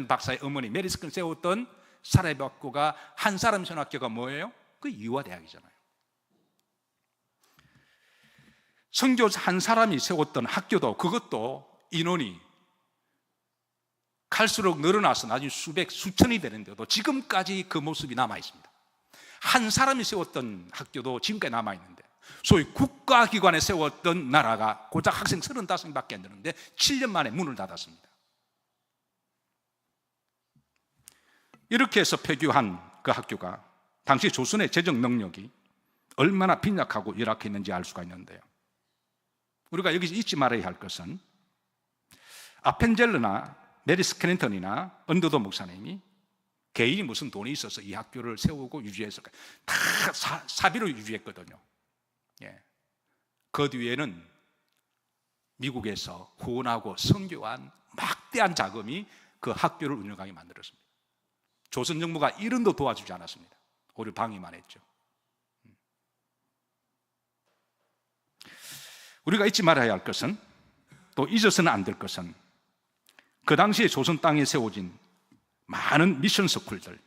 박사의 어머니 메리 스크랜턴 세웠던 사립학교가, 한 사람이 세운 학교가 뭐예요? 그 유아대학이잖아요. 선교사 한 사람이 세웠던 학교도, 그것도 인원이 갈수록 늘어나서 나중에 수천이 되는데도 지금까지 그 모습이 남아 있습니다. 한 사람이 세웠던 학교도 지금까지 남아 있는데, 소위 국가기관에 세웠던 나라가 고작 학생 35명밖에 안 되는데 7년 만에 문을 닫았습니다. 이렇게 해서 폐교한 그 학교가 당시 조선의 재정 능력이 얼마나 빈약하고 열악했는지 알 수가 있는데요, 우리가 여기서 잊지 말아야 할 것은 아펜젤러나 메리 스크랜턴이나 언더우드 목사님이 개인이 무슨 돈이 있어서 이 학교를 세우고 유지했을까? 다 사비로 유지했거든요. 예. 그 뒤에는 미국에서 후원하고 선교한 막대한 자금이 그 학교를 운영하게 만들었습니다. 조선 정부가 1원도 도와주지 않았습니다. 오히려 방해만 했죠. 우리가 잊지 말아야 할 것은, 또 잊어서는 안 될 것은, 그 당시에 조선 땅에 세워진 많은 미션 스쿨들,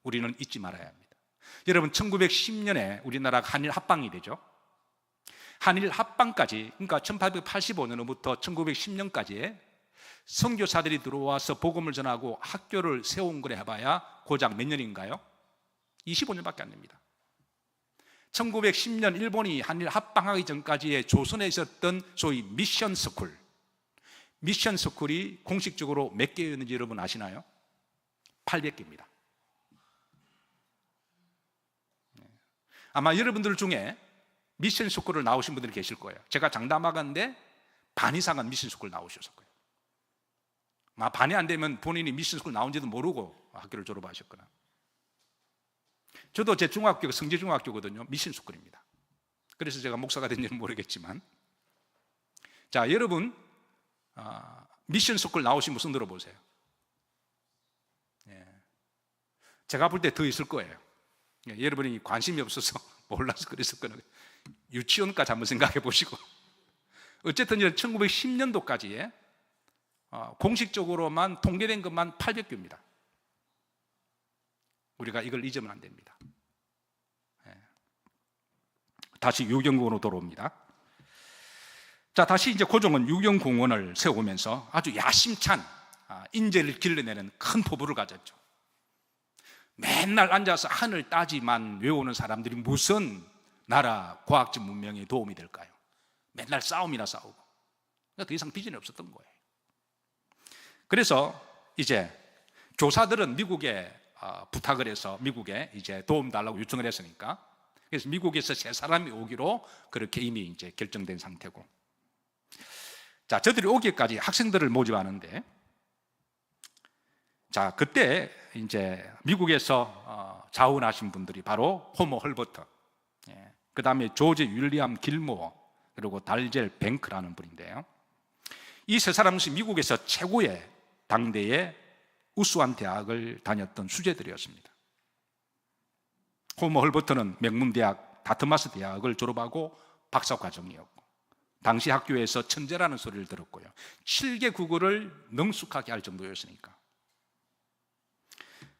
우리는 잊지 말아야 합니다. 여러분, 1910년에 우리나라가 한일 합방이 되죠. 한일 합방까지, 그러니까 1885년부터 1910년까지에 선교사들이 들어와서 복음을 전하고 학교를 세운 거래 해봐야 고작 몇 년인가요? 25년밖에 안 됩니다. 1910년 일본이 한일 합방하기 전까지의 조선에 있었던 소위 미션 스쿨, 미션 스쿨이 공식적으로 몇 개였는지 여러분 아시나요? 800개입니다. 아마 여러분들 중에 미션 스쿨을 나오신 분들이 계실 거예요. 제가 장담하건대 반 이상은 미션 스쿨 나오셨을 거예요. 반이 안 되면 본인이 미션 스쿨 나온지도 모르고 학교를 졸업하셨거나. 저도 제 중학교가 성지중학교거든요. 미션 스쿨입니다. 그래서 제가 목사가 된지는 모르겠지만, 자, 여러분 미션 스쿨 나오신 분 손 들어보세요. 예. 제가 볼 때 더 있을 거예요. 예, 여러분이 관심이 없어서 몰라서 그랬을 거예요. 유치원까지 한번 생각해 보시고. 어쨌든 1910년도까지에 공식적으로만 통계된 것만 800교입니다. 우리가 이걸 잊으면 안 됩니다. 예. 다시 유경공원으로 돌아옵니다. 자, 다시 이제 고종은 유경공원을 세우면서 아주 야심찬 인재를 길러내는 큰 포부를 가졌죠. 맨날 앉아서 하늘 따지만 외우는 사람들이 무슨 나라 과학적 문명에 도움이 될까요? 맨날 싸움이나 싸우고. 더 이상 비전이 없었던 거예요. 그래서 이제 교사들은 미국에 부탁을 해서 미국에 이제 도움 달라고 요청을 했으니까, 그래서 미국에서 세 사람이 오기로 그렇게 이미 이제 결정된 상태고, 자, 저들이 오기까지 학생들을 모집하는데, 자, 그때 이제 미국에서 자원하신 분들이 바로 호모 헐버트, 그 다음에 조지 윌리엄 길모어, 그리고 달젤 뱅크라는 분인데요, 이 세 사람은 미국에서 최고의 당대의 우수한 대학을 다녔던 수재들이었습니다. 호머 헐버트는 명문대학 다트마스 대학을 졸업하고 박사과정이었고 당시 학교에서 천재라는 소리를 들었고요. 7개 국어를 능숙하게 할 정도였으니까.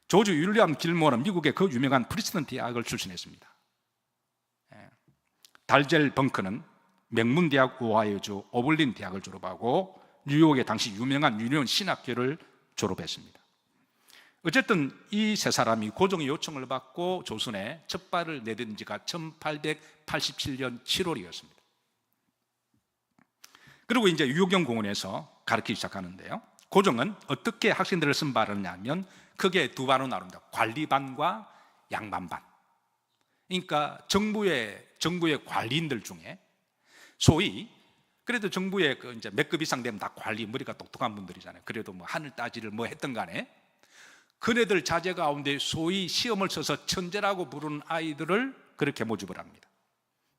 조지 윌리엄 길모어는 미국의 그 유명한 프리스턴 대학을 출신했습니다. 달젤 벙크는 명문대학 오하이오주 오벌린 대학을 졸업하고 뉴욕의 당시 유명한 유니온 신학교를 졸업했습니다. 어쨌든 이 세 사람이 고종의 요청을 받고 조선에 첫 발을 내딘 지가 1887년 7월이었습니다. 그리고 이제 유교경 공원에서 가르치기 시작하는데요. 고종은 어떻게 학생들을 선발하냐면 크게 두 반으로 나눕니다. 관리반과 양반반. 그러니까 정부의 관리인들 중에 소위 그래도 정부의 이제 몇 급 이상 되면 다 관리 머리가 똑똑한 분들이잖아요. 그래도 뭐 하늘 따지를 뭐 했던 간에 그네들 자제 가운데 소위 시험을 쳐서 천재라고 부르는 아이들을 그렇게 모집을 합니다.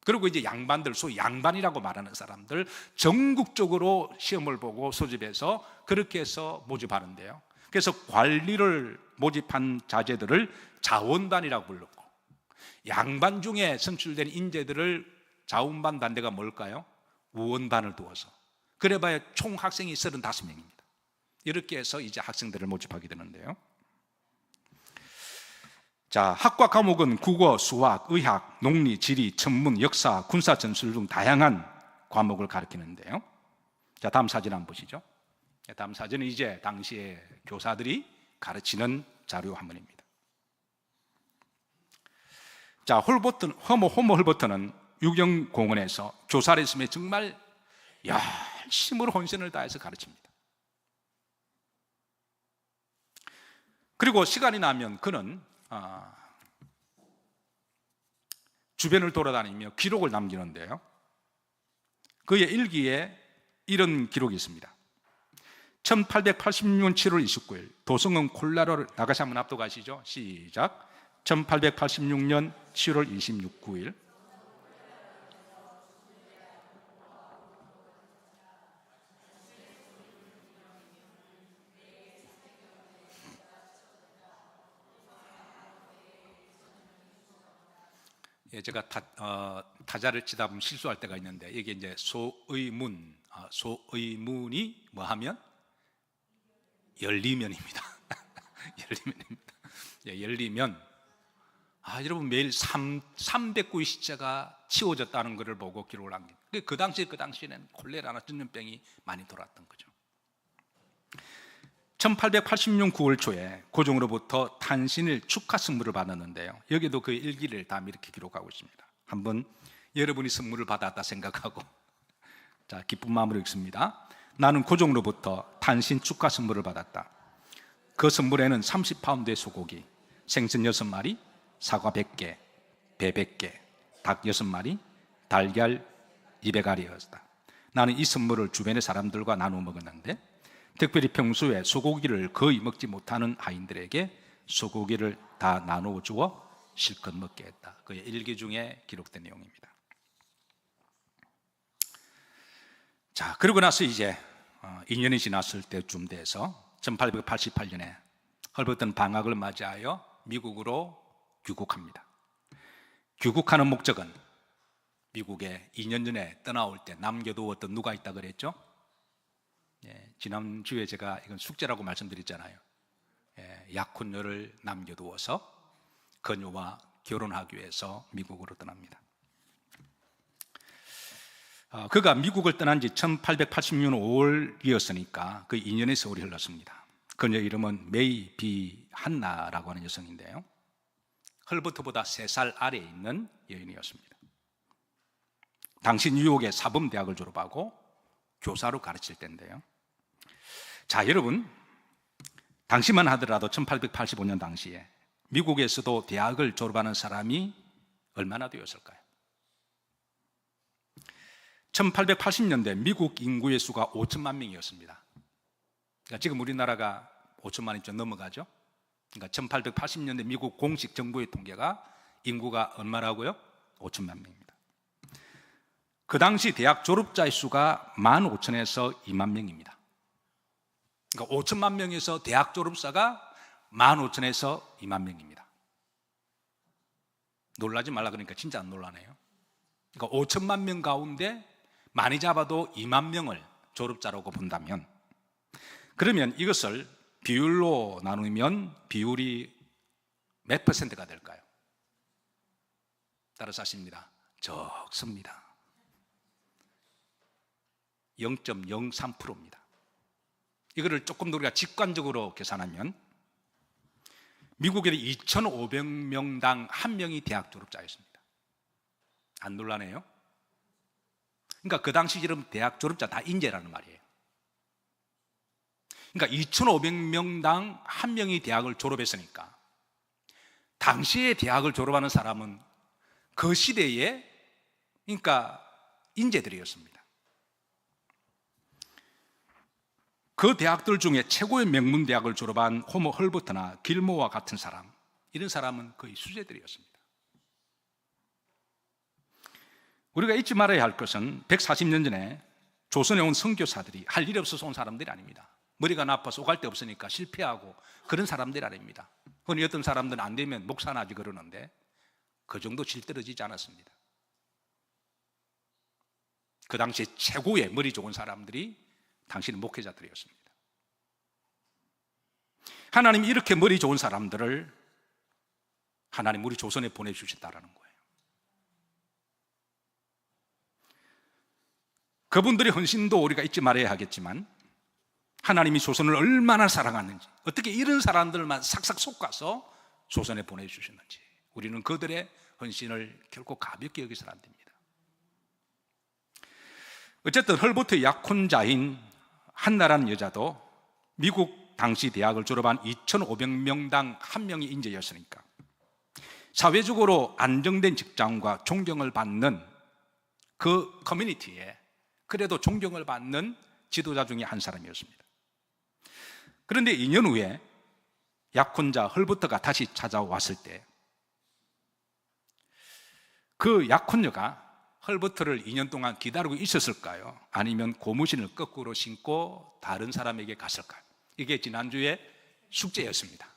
그리고 이제 양반들, 소위 양반이라고 말하는 사람들 전국적으로 시험을 보고 소집해서 그렇게 해서 모집하는데요. 그래서 관리를 모집한 자제들을 자원반이라고 불렀고 양반 중에 선출된 인재들을 자원반 반대가 뭘까요? 우원반을 두어서 그래봐야 총 학생이 35명입니다. 이렇게 해서 이제 학생들을 모집하게 되는데요. 자, 학과 과목은 국어, 수학, 의학, 농리, 지리, 천문, 역사, 군사, 전술 등 다양한 과목을 가르치는데요. 자, 다음 사진 한번 보시죠. 다음 사진은 이제 당시에 교사들이 가르치는 자료 한번입니다. 자, 호머 헐버트는 유경공원에서 교사를 했으면 정말 열심으로 혼선을 다해서 가르칩니다. 그리고 시간이 나면 그는 주변을 돌아다니며 기록을 남기는데요. 그의 일기에 이런 기록이 있습니다. 1886년 7월 29일 도성은 콜라로를 나가시 한번 앞도 가시죠. 시작. 1886년 7월 29일 제가 타자를 치다 보면 실수할 때가 있는데 이게 이제 소의문이 뭐 하면 열리면입니다. 열리면입니다. 열리면 여러분 매일 300구의 시체가 치워졌다는 것을 보고 기록을 합니다. 그 당시에는 콜레라나 전염병이 많이 돌았던 거죠. 1880년 9월 초에 고종으로부터 탄신일 축하 선물을 받았는데요. 여기도 그 일기를 다 이렇게 기록하고 있습니다. 한번 여러분이 선물을 받았다 생각하고 자, 기쁜 마음으로 읽습니다. 나는 고종으로부터 탄신 축하 선물을 받았다. 그 선물에는 30파운드의 소고기, 생선 6마리, 사과 100개, 배 100개, 닭 6마리, 달걀 200알이었다. 나는 이 선물을 주변의 사람들과 나누어 먹었는데 특별히 평소에 소고기를 거의 먹지 못하는 하인들에게 소고기를 다 나누어 주어 실컷 먹게 했다. 그의 일기 중에 기록된 내용입니다. 자, 그러고 나서 이제 2년이 지났을 때쯤 돼서 1888년에 헐버트는 방학을 맞이하여 미국으로 귀국합니다. 귀국하는 목적은 미국에 2년 전에 떠나올 때 남겨두었던 누가 있다 그랬죠? 지난주에 제가 이건 숙제라고 말씀드렸잖아요. 약혼녀를 남겨두어서 그녀와 결혼하기 위해서 미국으로 떠납니다. 그가 미국을 떠난 지 1880년 5월이었으니까 그 2년의 세월이 흘렀습니다. 그녀 이름은 메이 비 한나라고 하는 여성인데요. 헐버트보다 3살 아래에 있는 여인이었습니다. 당시 뉴욕의 사범대학을 졸업하고 교사로 가르칠 때인데요. 자, 여러분, 당시만 하더라도 1885년 당시에 미국에서도 대학을 졸업하는 사람이 얼마나 되었을까요? 1880년대 미국 인구의 수가 5천만 명이었습니다. 그러니까 지금 우리나라가 5천만이 좀 넘어가죠. 그러니까 1880년대 미국 공식 정부의 통계가 인구가 얼마라고요? 5천만 명입니다. 그 당시 대학 졸업자의 수가 15,000에서 2만 명입니다. 그러니까 5천만 명에서 대학 졸업자가 15,000에서 2만 명입니다. 놀라지 말라 그러니까 진짜 안 놀라네요. 그러니까 5천만 명 가운데 많이 잡아도 2만 명을 졸업자라고 본다면, 그러면 이것을 비율로 나누면 비율이 몇 퍼센트가 될까요? 따라서 하십니다. 적습니다. 0.03%입니다. 이거를 조금 더 우리가 직관적으로 계산하면 미국에 2,500명당 1명이 대학 졸업자였습니다. 안 놀라네요? 그러니까 그 당시 지금 대학 졸업자 다 인재라는 말이에요. 그러니까 2,500명당 1명이 대학을 졸업했으니까 당시에 대학을 졸업하는 사람은 그 시대에 그러니까 인재들이었습니다. 그 대학들 중에 최고의 명문 대학을 졸업한 호머 헐버트나 길모어와 같은 사람, 이런 사람은 거의 수재들이었습니다. 우리가 잊지 말아야 할 것은 140년 전에 조선에 온 선교사들이 할 일이 없어서 온 사람들이 아닙니다. 머리가 나빠서 오갈 데 없으니까 실패하고 그런 사람들이 아닙니다. 흔히 어떤 사람들은 안 되면 목사나 하지 그러는데 그 정도 질 떨어지지 않았습니다. 그 당시에 최고의 머리 좋은 사람들이 당신의 목회자들이었습니다. 하나님이 이렇게 머리 좋은 사람들을 하나님 우리 조선에 보내주셨다라는 거예요. 그분들의 헌신도 우리가 잊지 말아야 하겠지만 하나님이 조선을 얼마나 사랑하는지, 어떻게 이런 사람들만 싹싹 솎아서 조선에 보내주셨는지 우리는 그들의 헌신을 결코 가볍게 여기서는 안 됩니다. 어쨌든 헐버트의 약혼자인 한나라는 여자도 미국 당시 대학을 졸업한 2,500명당 1명이 인재였으니까 사회적으로 안정된 직장과 존경을 받는 그 커뮤니티에 그래도 존경을 받는 지도자 중에 한 사람이었습니다. 그런데 2년 후에 약혼자 헐버트가 다시 찾아왔을 때 그 약혼녀가 헐버트를 2년 동안 기다리고 있었을까요? 아니면 고무신을 거꾸로 신고 다른 사람에게 갔을까요? 이게 지난주에 숙제였습니다.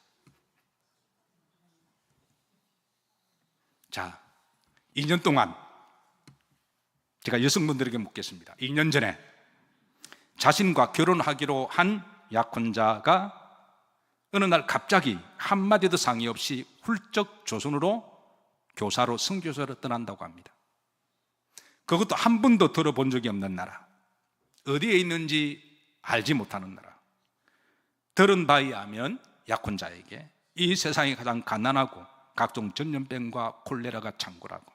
자, 2년 동안 제가 여성분들에게 묻겠습니다. 2년 전에 자신과 결혼하기로 한 약혼자가 어느 날 갑자기 한마디도 상의 없이 훌쩍 조선으로 교사로 선교사로 떠난다고 합니다. 그것도 한 번도 들어본 적이 없는 나라, 어디에 있는지 알지 못하는 나라. 들은 바에 의하면 약혼자에게 이 세상에 가장 가난하고 각종 전염병과 콜레라가 창궐하고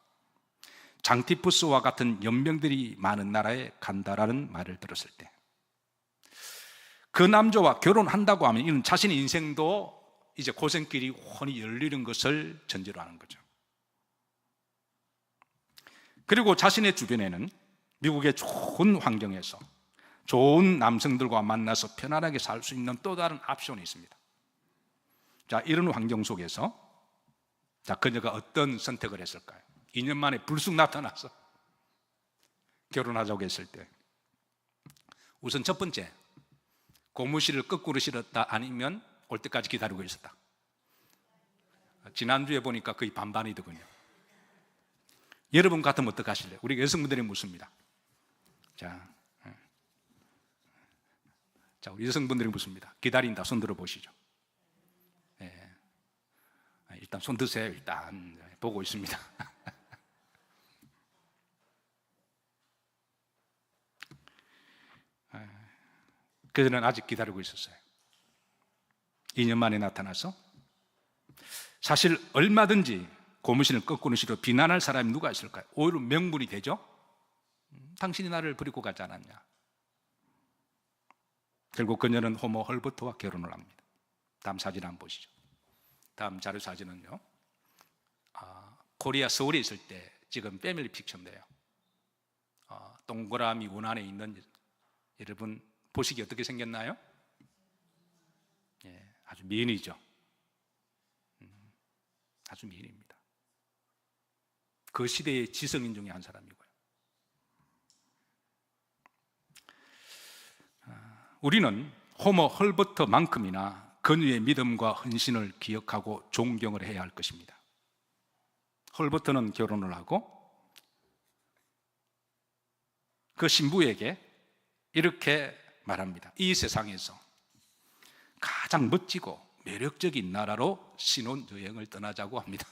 장티푸스와 같은 연병들이 많은 나라에 간다라는 말을 들었을 때 그 남자와 결혼한다고 하면 이는 자신의 인생도 이제 고생길이 훤히 열리는 것을 전제로 하는 거죠. 그리고 자신의 주변에는 미국의 좋은 환경에서 좋은 남성들과 만나서 편안하게 살 수 있는 또 다른 옵션이 있습니다. 자, 이런 환경 속에서 자, 그녀가 어떤 선택을 했을까요? 2년 만에 불쑥 나타나서 결혼하자고 했을 때 우선 첫 번째, 고무신을 거꾸로 신었다, 아니면 올 때까지 기다리고 있었다. 지난주에 보니까 거의 반반이더군요. 여러분 같으면 어떡하실래요? 우리 여성분들이 묻습니다. 자, 우리 여성분들이 묻습니다. 기다린다, 손 들어보시죠. 네. 일단 손 드세요. 일단 보고 있습니다. 그들은 아직 기다리고 있었어요. 2년 만에 나타나서 사실 얼마든지 고무신을 거꾸로 신어 비난할 사람이 누가 있을까요? 오히려 명분이 되죠. 당신이 나를 버리고 가지 않았냐. 결국 그녀는 호머 헐버트와 결혼을 합니다. 다음 사진 한번 보시죠. 다음 자료 사진은요, 코리아 서울에 있을 때 지금 패밀리 픽처인데요, 동그라미 원안에 있는, 여러분 보시기 어떻게 생겼나요? 예, 아주 미인이죠. 아주 미인입니다. 그 시대의 지성인 중에 한 사람이고요. 우리는 호머 헐버트만큼이나 그녀의 믿음과 헌신을 기억하고 존경을 해야 할 것입니다. 헐버트는 결혼을 하고 그 신부에게 이렇게 말합니다. 이 세상에서 가장 멋지고 매력적인 나라로 신혼여행을 떠나자고 합니다.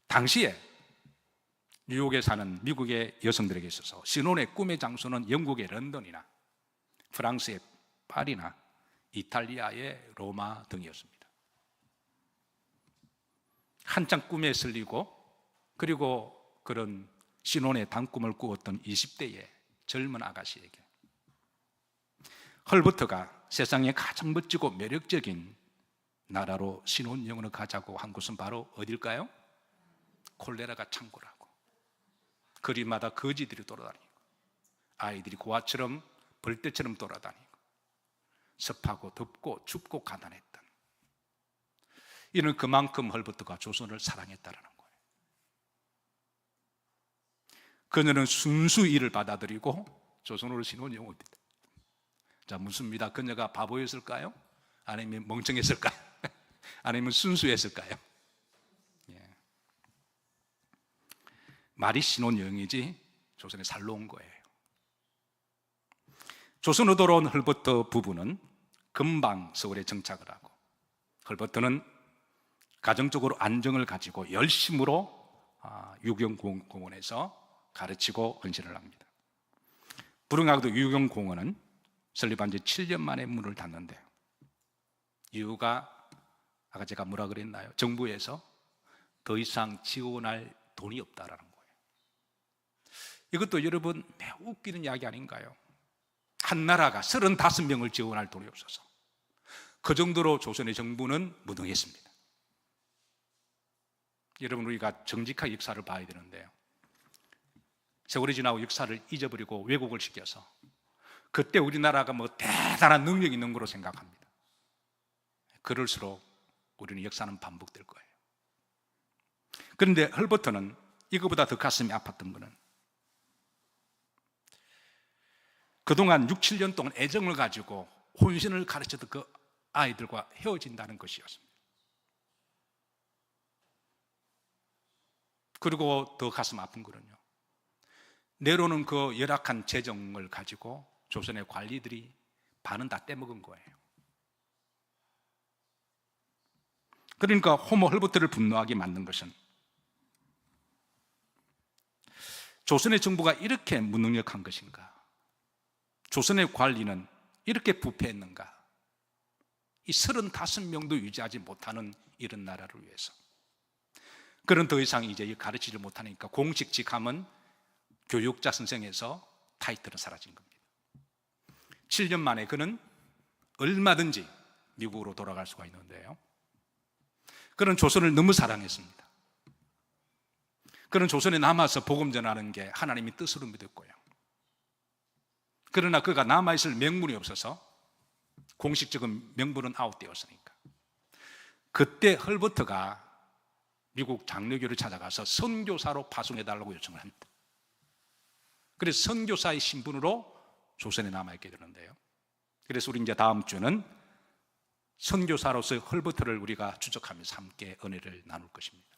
당시에 뉴욕에 사는 미국의 여성들에게 있어서 신혼의 꿈의 장소는 영국의 런던이나 프랑스의 파리나 이탈리아의 로마 등이었습니다. 한창 꿈에 설리고 그리고 그런 신혼의 단꿈을 꾸었던 20대의 젊은 아가씨에게 헐버트가 세상에 가장 멋지고 매력적인 나라로 신혼여행을 가자고 한 곳은 바로 어딜까요? 콜레라가 창궐하고 거리마다 거지들이 돌아다니고 아이들이 고아처럼 벌떼처럼 돌아다니고 습하고 덥고 춥고 가난했던, 이는 그만큼 헐버트가 조선을 사랑했다는 거예요. 그녀는 순수 이를 받아들이고 조선으로 신혼여행을 옵니다. 자, 묻습니다. 그녀가 바보였을까요? 아니면 멍청했을까요? 아니면 순수했을까요? 예. 말이 신혼여행이지 조선에 살러 온 거예요. 조선으로 돌아온 헐버트 부부는 금방 서울에 정착을 하고, 헐버트는 가정적으로 안정을 가지고 열심으로 유경공원에서 가르치고 헌신을 합니다. 불행하게도 유경공원은 설립한 지 7년 만에 문을 닫는데요. 이유가 아까 제가 뭐라 그랬나요? 정부에서 더 이상 지원할 돈이 없다라는 거예요. 이것도 여러분 매우 웃기는 이야기 아닌가요? 한 나라가 35명을 지원할 돈이 없어서 그 정도로 조선의 정부는 무능했습니다. 여러분, 우리가 정직하게 역사를 봐야 되는데요, 세월이 지나고 역사를 잊어버리고 왜곡을 시켜서 그때 우리나라가 뭐 대단한 능력이 있는 거로 생각합니다. 그럴수록 우리는 역사는 반복될 거예요. 그런데 헐버트는 이거보다 더 가슴이 아팠던 것은 그동안 6, 7년 동안 애정을 가지고 혼신을 가르쳤던 그 아이들과 헤어진다는 것이었습니다. 그리고 더 가슴 아픈 거는요, 내로는 그 열악한 재정을 가지고 조선의 관리들이 반은 다 떼먹은 거예요. 그러니까 호모 헐버트를 분노하게 만든 것은 조선의 정부가 이렇게 무능력한 것인가? 조선의 관리는 이렇게 부패했는가? 이 35명도 유지하지 못하는 이런 나라를 위해서. 그런 더 이상 이제 가르치지 못하니까 공식 직함은 교육자 선생에서 타이틀은 사라진 겁니다. 7년 만에 그는 얼마든지 미국으로 돌아갈 수가 있는데요, 그는 조선을 너무 사랑했습니다. 그는 조선에 남아서 복음 전하는 게 하나님의 뜻으로 믿었고요. 그러나 그가 남아있을 명분이 없어서 공식적인 명분은 아웃되었으니까 그때 헐버트가 미국 장로교를 찾아가서 선교사로 파송해달라고 요청을 합니다. 그래서 선교사의 신분으로 조선에 남아있게 되는데요, 그래서 우리 이제 다음 주는 선교사로서의 헐버트를 우리가 추적하면서 함께 은혜를 나눌 것입니다.